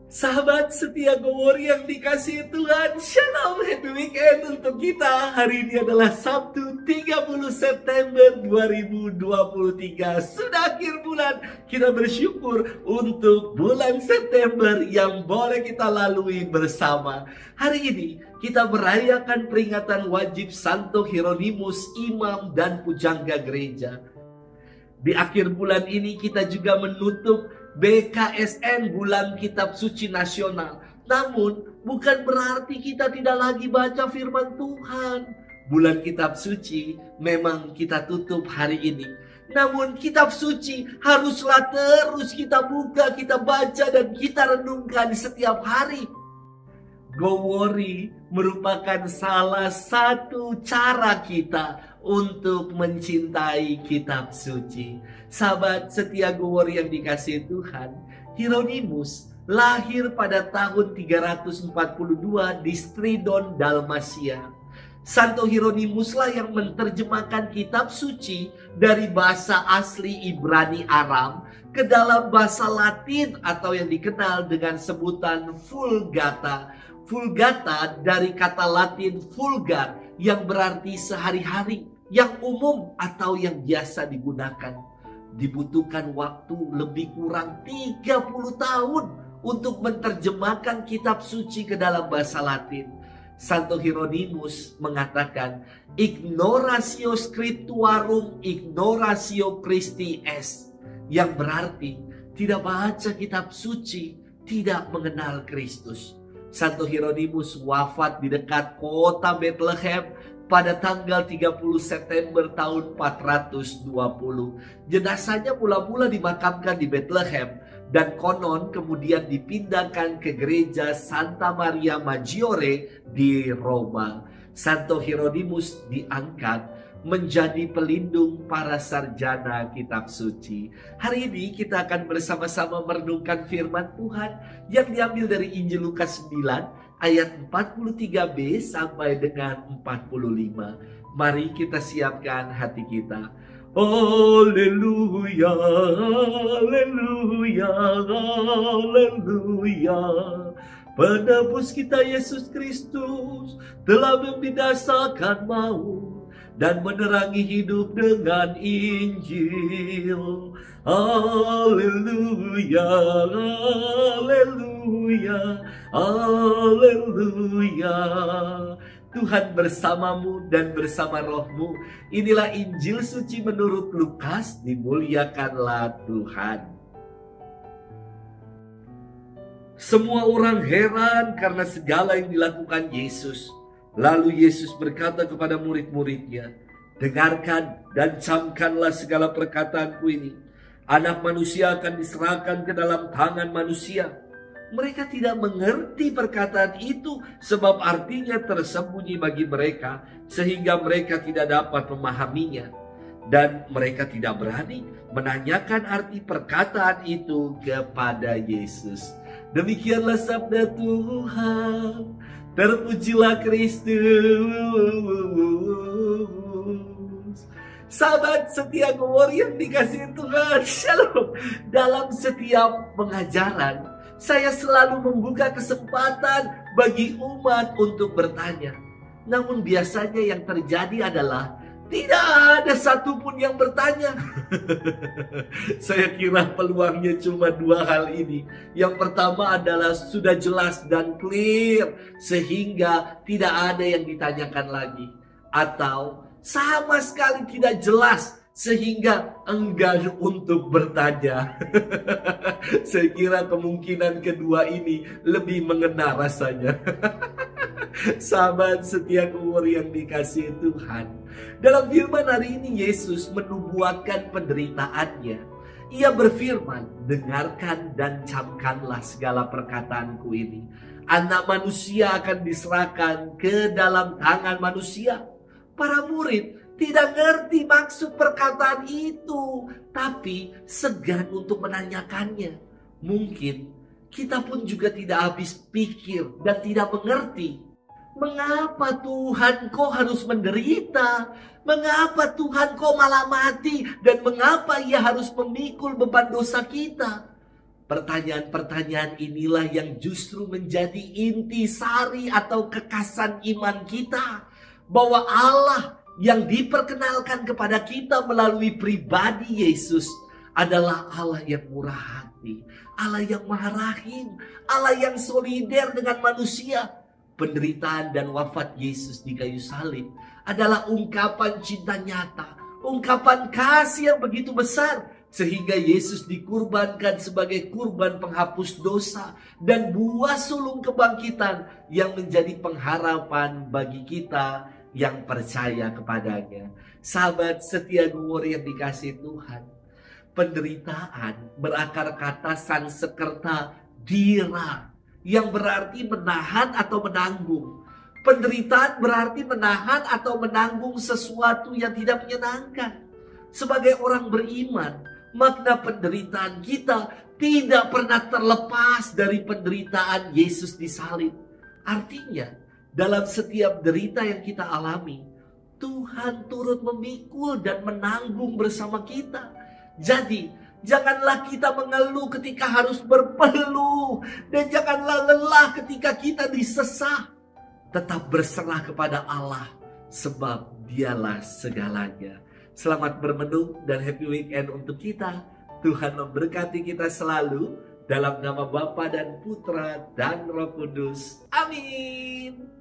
Sahabat setia Gowori yang dikasihi Tuhan, Shalom, happy weekend untuk kita. Hari ini adalah Sabtu 30 September 2023. Sudah akhir bulan, kita bersyukur untuk bulan September yang boleh kita lalui bersama. Hari ini kita merayakan peringatan wajib Santo Hieronymus, imam dan pujangga gereja. Di akhir bulan ini kita juga menutup BKSN, Bulan Kitab Suci Nasional. Namun bukan berarti kita tidak lagi baca firman Tuhan. Bulan Kitab Suci memang kita tutup hari ini. Namun kitab suci haruslah terus kita buka, kita baca dan kita renungkan setiap hari. Gowori merupakan salah satu cara kita untuk mencintai kitab suci. Sahabat setia Gowori yang dikasihi Tuhan, Hieronymus lahir pada tahun 342 di Stridon, Dalmasia. Santo Hieronymus lah yang menerjemahkan kitab suci dari bahasa asli Ibrani Aram ke dalam bahasa Latin atau yang dikenal dengan sebutan Vulgata. Vulgata dari kata Latin vulgar yang berarti sehari-hari, yang umum atau yang biasa digunakan. Dibutuhkan waktu lebih kurang 30 tahun untuk menerjemahkan kitab suci ke dalam bahasa Latin. Santo Hieronymus mengatakan, ignoratio scriptuarum, ignoratio Christi est, yang berarti tidak baca kitab suci, tidak mengenal Kristus. Santo Hieronymus wafat di dekat kota Bethlehem pada tanggal 30 September tahun 420. Jenazahnya mula-mula dimakamkan di Bethlehem dan konon kemudian dipindahkan ke gereja Santa Maria Maggiore di Roma. Santo Hieronymus diangkat menjadi pelindung para sarjana kitab suci. Hari ini kita akan bersama-sama merenungkan firman Tuhan yang diambil dari Injil Lukas 9 ayat 43b sampai dengan 45. Mari kita siapkan hati kita. Haleluya, haleluya, haleluya. Penebus kita Yesus Kristus telah membinasakan maut dan menerangi hidup dengan Injil. Haleluya, haleluya, haleluya. Tuhan bersamamu dan bersama rohmu. Inilah Injil suci menurut Lukas, dimuliakanlah Tuhan. Semua orang heran karena segala yang dilakukan Yesus. Lalu Yesus berkata kepada murid-muridnya, dengarkan dan camkanlah segala perkataanku ini. Anak manusia akan diserahkan ke dalam tangan manusia. Mereka tidak mengerti perkataan itu sebab artinya tersembunyi bagi mereka sehingga mereka tidak dapat memahaminya. Dan mereka tidak berani menanyakan arti perkataan itu kepada Yesus. Demikianlah sabda Tuhan. Terpujilah Kristus. Sahabat setia Gowori yang dikasihi Tuhan, Shalom. Dalam setiap pengajaran, saya selalu membuka kesempatan bagi umat untuk bertanya. Namun biasanya yang terjadi adalah tidak ada satupun yang bertanya. Saya kira peluangnya cuma dua hal ini. Yang pertama adalah sudah jelas dan clear sehingga tidak ada yang ditanyakan lagi. Atau sama sekali tidak jelas sehingga enggan untuk bertanya. Saya kira kemungkinan kedua ini lebih mengena rasanya. Sahabat setia Gowori yang dikasihi Tuhan, dalam firman hari ini Yesus menubuatkan penderitaannya. Ia berfirman, dengarkan dan camkanlah segala perkataanku ini. Anak manusia akan diserahkan ke dalam tangan manusia. Para murid tidak ngerti maksud perkataan itu, tapi segan untuk menanyakannya. Mungkin kita pun juga tidak habis pikir dan tidak mengerti. Mengapa Tuhan kok harus menderita? Mengapa Tuhan kok malah mati? Dan mengapa ia harus memikul beban dosa kita? Pertanyaan-pertanyaan inilah yang justru menjadi intisari atau kekasan iman kita. Bahwa Allah yang diperkenalkan kepada kita melalui pribadi Yesus adalah Allah yang murah hati, Allah yang maha rahim, Allah yang solider dengan manusia. Penderitaan dan wafat Yesus di kayu salib adalah ungkapan cinta nyata, ungkapan kasih yang begitu besar, sehingga Yesus dikurbankan sebagai kurban penghapus dosa dan buah sulung kebangkitan yang menjadi pengharapan bagi kita yang percaya kepadanya. Sahabat setia Gowori yang dikasihi Tuhan, penderitaan berakar kata Sanskerta dira, yang berarti menahan atau menanggung. Penderitaan berarti menahan atau menanggung sesuatu yang tidak menyenangkan. Sebagai orang beriman, makna penderitaan kita tidak pernah terlepas dari penderitaan Yesus di salib. Artinya, dalam setiap derita yang kita alami, Tuhan turut memikul dan menanggung bersama kita. Jadi, janganlah kita mengeluh ketika harus berpeluh, dan janganlah lelah ketika kita disesah. Tetap berserah kepada Allah, sebab Dialah segalanya. Selamat bermenung dan happy weekend untuk kita. Tuhan memberkati kita selalu. Dalam nama Bapa dan Putra dan Roh Kudus. Amin.